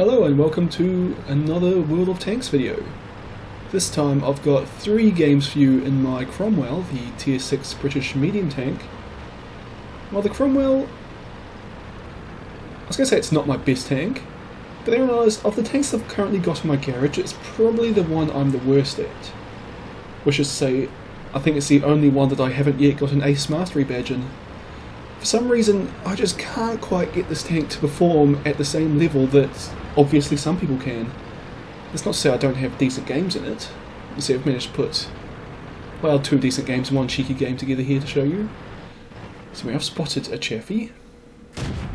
Hello and welcome to another World of Tanks video. This time I've got 3 games for you in my Cromwell, the tier 6 British medium tank. Well, the Cromwell, I was going to say it's not my best tank, but then I realised of the tanks I've currently got in my garage, it's probably the one I'm the worst at. Which is to say, I think it's the only one that I haven't yet got an Ace Mastery badge in. For some reason, I just can't quite get this tank to perform at the same level that obviously some people can. That's not to say I don't have decent games in it. You see, I've managed to put, well, 2 decent games and 1 cheeky game together here to show you. So we have spotted a Chaffee.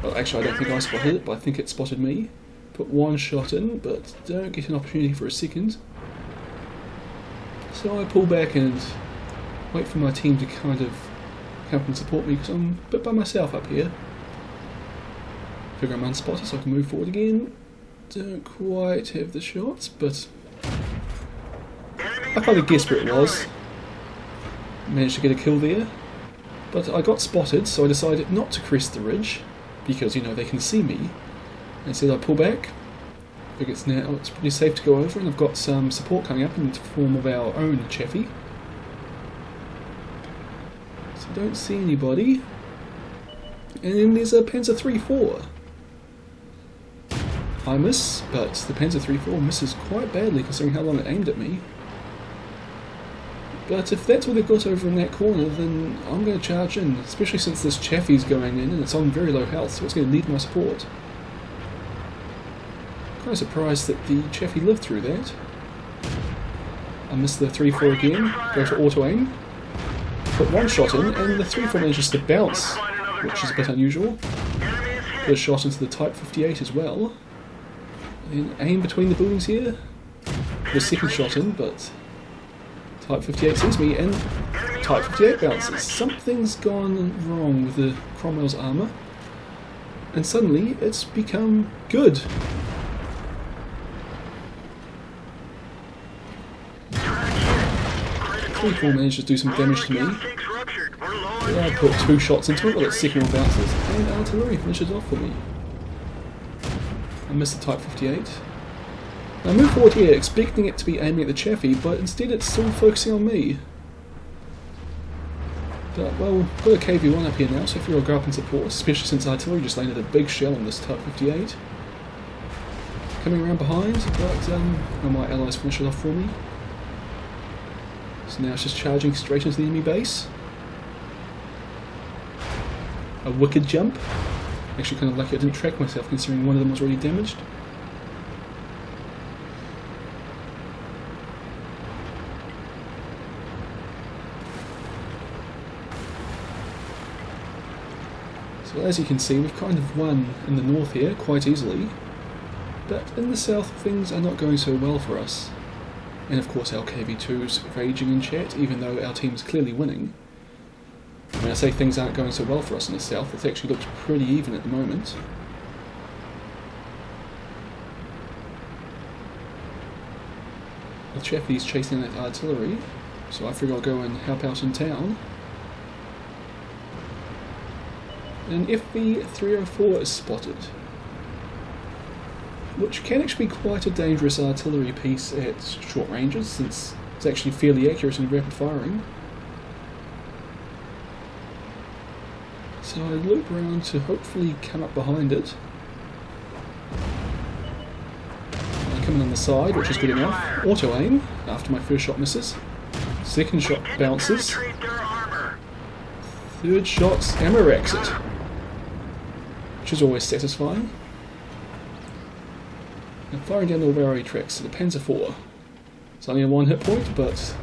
Well, actually I don't think I spotted it, but I think it spotted me. Put 1 shot in, but don't get an opportunity for a second. So I pull back and wait for my team to kind of help and support me, because I'm a bit by myself up here. Figure I'm unspotted so I can move forward again. Don't quite have the shots, but I kind of guessed where it was. Managed to get a kill there. But I got spotted, so I decided not to crest the ridge, because, you know, they can see me. Instead I pull back. I think it's pretty safe to go over, and I've got some support coming up in the form of our own Chaffee. So I don't see anybody. And then there's a Panzer 3-4. I miss, but the Panzer 3-4 misses quite badly considering how long it aimed at me. But if that's what they've got over in that corner, then I'm going to charge in, especially since this Chaffee's going in and it's on very low health, so it's going to need my support. Kind of surprised that the Chaffee lived through that. I missed the 3-4 again, go to auto aim, put 1 shot in, and the 3-4 manages to bounce, which is a bit unusual. Put a shot into the Type 58 as well. And then aim between the buildings here. Put a 2nd shot in, but Type 58 sees me, and Type 58 bounces. Something's gone wrong with the Cromwell's armour, and suddenly it's become good. 3-4 managed to do some damage to me. Yeah, I put 2 shots into it, but its 2nd one bounces, and artillery finishes off for me. I missed the Type 58. I move forward here expecting it to be aiming at the Chaffee, but instead it's still focusing on me. But, well, I've got a KV-1 up here now, so I figure I'll go up and support, especially since artillery just landed a big shell on this Type 58. Coming around behind, but my allies finish it off for me. So now it's just charging straight into the enemy base. A wicked jump. Actually kind of lucky I didn't track myself considering one of them was already damaged. So as you can see, we've kind of won in the north here quite easily, but in the south things are not going so well for us. And of course our KV2's raging in chat, even though our team's clearly winning. When I say things aren't going so well for us in the south, it actually looks pretty even at the moment. The Chaffee's chasing that artillery, so I figure I'll go and help out in town. And FV304 is spotted, which can actually be quite a dangerous artillery piece at short ranges, since it's actually fairly accurate in rapid firing. So I loop around to hopefully come up behind it. I come in on the side, which is good enough. Auto aim after my 1st shot misses. 2nd shot bounces. 3rd shot's ammo racks it, which is always satisfying. And firing down the railway tracks to the Panzer 4. It's only a 1 hit point, but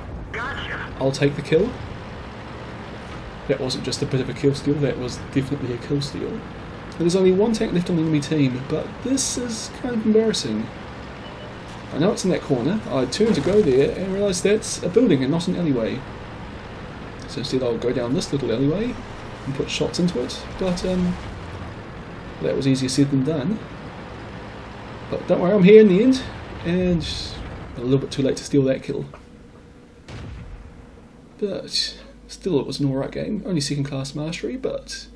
I'll take the kill. That wasn't just a bit of a kill steal, that was definitely a kill steal. There's only 1 tank left on the enemy team, but this is kind of embarrassing. I know it's in that corner. I turn to go there and realise that's a building and not an alleyway. So instead I'll go down this little alleyway and put shots into it, but that was easier said than done. But don't worry, I'm here in the end, and a little bit too late to steal that kill. But still, it was an alright game. Only 2nd class mastery, but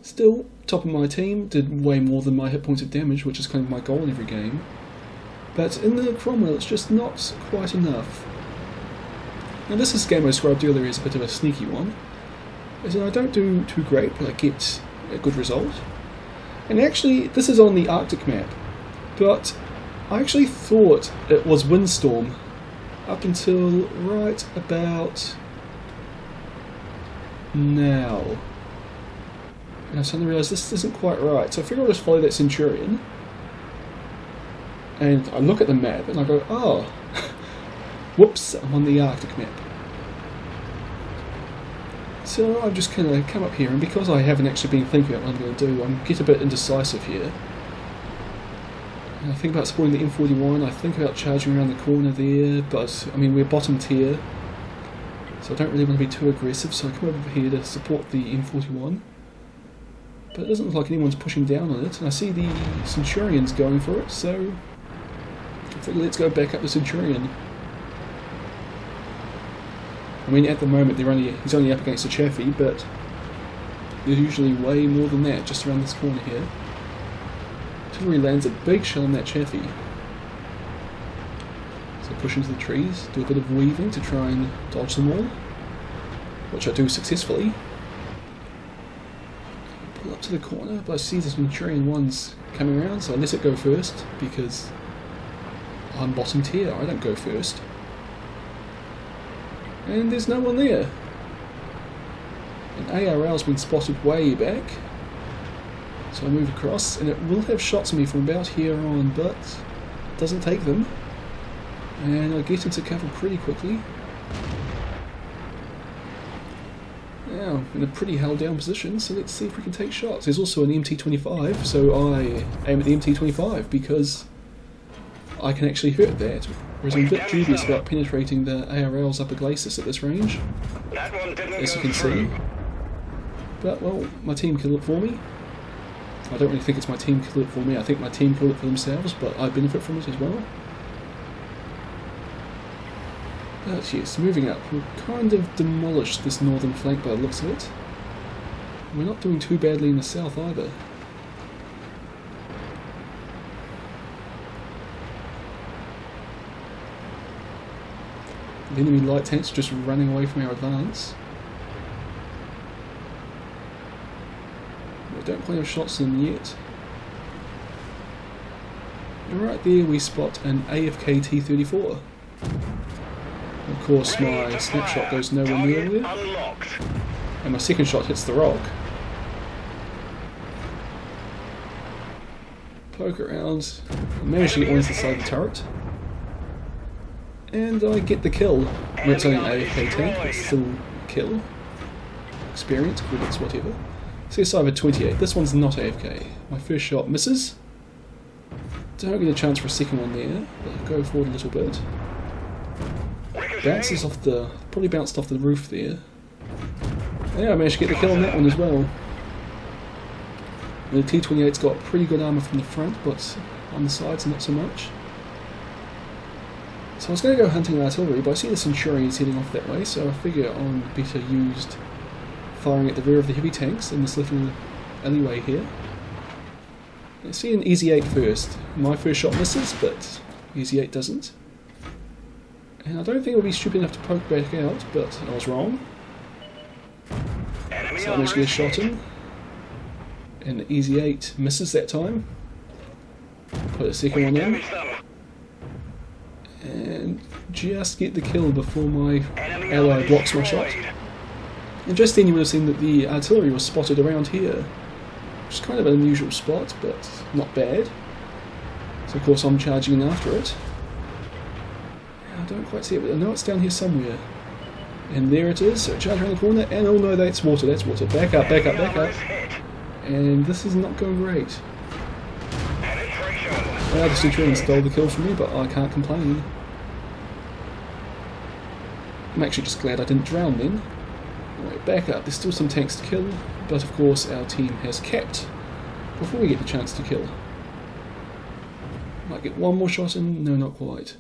Still, top of my team, did way more than my hit points of damage, which is kind of my goal in every game. But in the Cromwell, it's just not quite enough. Now this is the game I described earlier as a bit of a sneaky one. As in I don't do too great, but I get a good result. And actually, this is on the Arctic map, but I actually thought it was Windstorm up until right about now. And I suddenly realised this isn't quite right, so I figured I'll just follow that Centurion. And I look at the map and I go, oh, whoops, I'm on the Arctic map. So I've just kind of come up here, and because I haven't actually been thinking about what I'm going to do, I get a bit indecisive here. And I think about supporting the M41, I think about charging around the corner there, but I mean we're bottom tier, so I don't really want to be too aggressive, so I come over here to support the M41. But it doesn't look like anyone's pushing down on it, and I see the Centurions going for it, so I figure let's go back up the Centurion. I mean, at the moment he's only up against a Chaffee, but there's usually way more than that just around this corner here. Artillery lands a big shell on that Chaffee. So push into the trees, do a bit of weaving to try and dodge them all, which I do successfully. Pull up to the corner, but I see the Centurion one's coming around, so I let it go first because I'm bottom tier, I don't go first. And there's no one there. An ARL's been spotted way back. So I move across, and it will have shots at me from about here on, but it doesn't take them. And I get into cover pretty quickly. Now, in a pretty held down position, so let's see if we can take shots. There's also an MT-25, so I aim at the MT-25 because I can actually hurt that. Whereas I'm a bit dubious about penetrating the ARL's upper glacis at this range, as you can see. But, well, my team killed it for me. I don't really think it's my team killed it for me, I think my team killed it for themselves, but I benefit from it as well. But yes, moving up, we've kind of demolished this northern flank by the looks of it. We're not doing too badly in the south either. The enemy light tanks just running away from our advance. We don't quite have shots in yet. And right there we spot an AFK T-34. Of course my snapshot goes nowhere near there. And my second shot hits the rock. Poke around, manage to get one into the side of the turret. And I get the kill. I mean, it's only an AFK tank, but still kill. Experience, credits, whatever. CSI of 28. This one's not AFK. My first shot misses. Don't get a chance for a second one there, but I'll go forward a little bit. Bounces off the... probably bounced off the roof there. Yeah, I managed to get the kill on that one as well. The T-28's got pretty good armour from the front, but on the sides not so much. So I was going to go hunting artillery, but I see the Centurions heading off that way, so I figure I'm better used firing at the rear of the heavy tanks in this little alleyway here. I see an Easy 8 first. My first shot misses, but Easy 8 doesn't. And I don't think I'll be stupid enough to poke back out, but I was wrong. So I managed to get a shot in. And the Easy 8 misses that time. Put a second one in. And just get the kill before my ally blocks my shot. And just then you would have seen that the artillery was spotted around here, which is kind of an unusual spot, but not bad. So of course I'm charging in after it. I don't quite see it, but I know it's down here somewhere. And there it is, so charge around the corner, and oh no, that's water, that's water. Back up, back up, back up. And this is not going great. Well, the Centurion stole the kill from me, but I can't complain. I'm actually just glad I didn't drown then. Right, back up, there's still some tanks to kill, but of course our team has capped before we get the chance to kill. Might get one more shot in, no, not quite.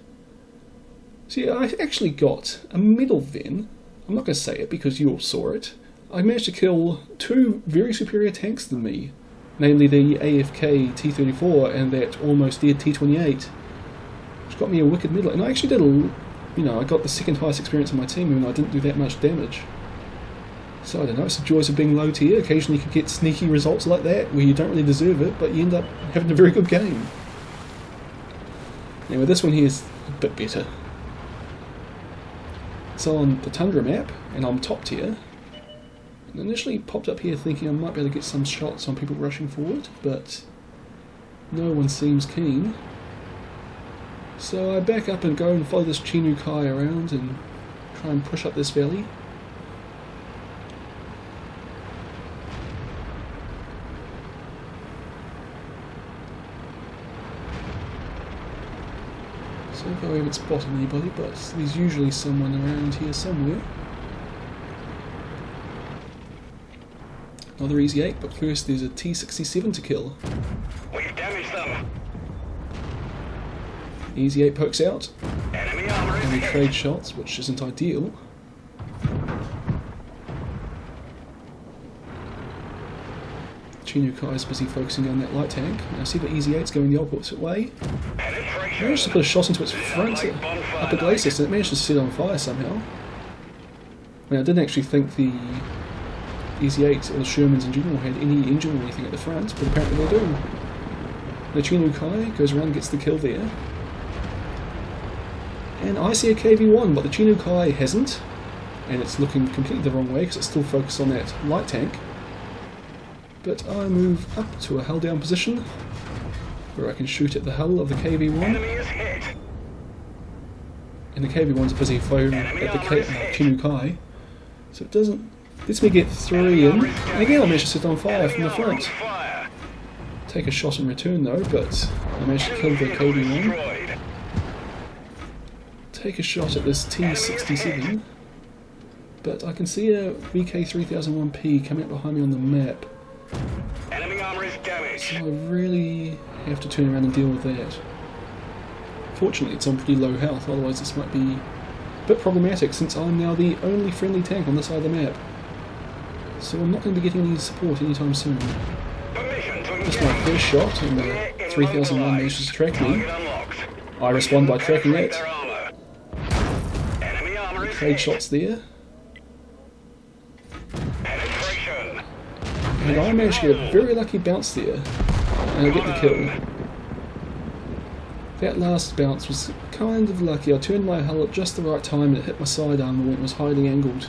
See, I actually got a medal then. I'm not going to say it because you all saw it. I managed to kill two very superior tanks than me, namely the AFK T-34 and that almost dead T-28, which got me a wicked medal. And I actually did I got the second highest experience on my team even though I didn't do that much damage. So I don't know, it's the joys of being low tier. Occasionally you can get sneaky results like that where you don't really deserve it, but you end up having a very good game. Anyway, this one here is a bit better. It's on the Tundra map, and I'm top tier. And initially popped up here thinking I might be able to get some shots on people rushing forward, but no one seems keen. So I back up and go and follow this Chinu Kai around and try and push up this valley. So I haven't spotted anybody, but there's usually someone around here somewhere. Another easy 8, but first there's a T-67 to kill. We've damaged them. Easy 8 pokes out, Enemy armor is and we hit. trade shots, which isn't ideal. Chinu Kai is busy focusing on that light tank. And I see the Easy 8's going the opposite way. Penetration. Managed to put a shot into its front upper glacis, and it managed to set it on fire somehow. I mean, I didn't actually think the Easy 8s or the Shermans in general had any engine or anything at the front, but apparently they do. The Chinu Kai goes around and gets the kill there. And I see a KV-1, but the Chinu Kai hasn't, and it's looking completely the wrong way because it's still focused on that light tank. But I move up to a hull down position where I can shoot at the hull of the KV-1. Enemy is hit. And the KV-1's busy firing at the Chinu Kai, so it doesn't. Lets me get 3 in, and again I managed to set on fire from the front. Fire. Take a shot in return though, but I managed to kill the KV-1. Destroyed. Take a shot at this T-67, but I can see a VK3001P coming up behind me on the map. Enemy armor is damaged. So I really have to turn around and deal with that. Fortunately it's on pretty low health, otherwise this might be a bit problematic since I'm now the only friendly tank on this side of the map. So I'm not going to be getting any support anytime soon. Permission to Just my first shot and the 3001 manages to track me. Target unlocked. I respond by tracking Penetrate it. their armor. Enemy armor is Trade hit. shots there. Penetration. And I managed to get a very lucky bounce there. And I get the kill. That last bounce was kind of lucky. I turned my hull at just the right time and it hit my side armour when it was highly angled.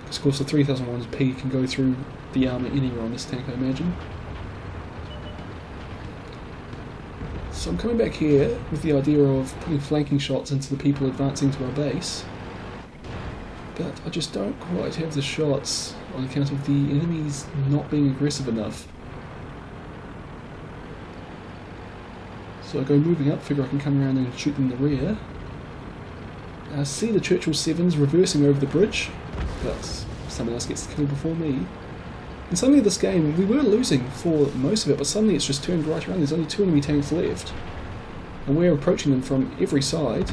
Because of course the 3001P can go through the armour anywhere on this tank, I imagine. So I'm coming back here with the idea of putting flanking shots into the people advancing to our base. But I just don't quite have the shots on account of the enemies not being aggressive enough. So I go moving up, figure I can come around and shoot them in the rear. I see the Churchill 7s reversing over the bridge, but someone else gets the kill before me. And suddenly this game, we were losing for most of it, but suddenly it's just turned right around. There's only 2 enemy tanks left. And we're approaching them from every side,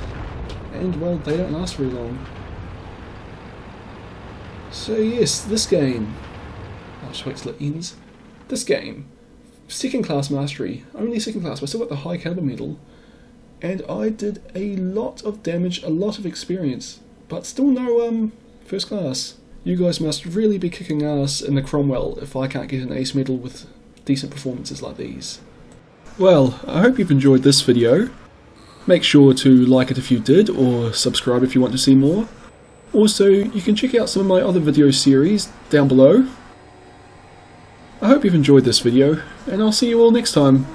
and well, they don't last very long. So yes, this game, I'll just wait till it ends. This game, second class mastery, only second class, but I still got the high caliber medal, and I did a lot of damage, a lot of experience, but still no first class. You guys must really be kicking ass in the Cromwell if I can't get an ace medal with decent performances like these. Well, I hope you've enjoyed this video. Make sure to like it if you did, or subscribe if you want to see more. Also, you can check out some of my other video series down below. I hope you've enjoyed this video, and I'll see you all next time.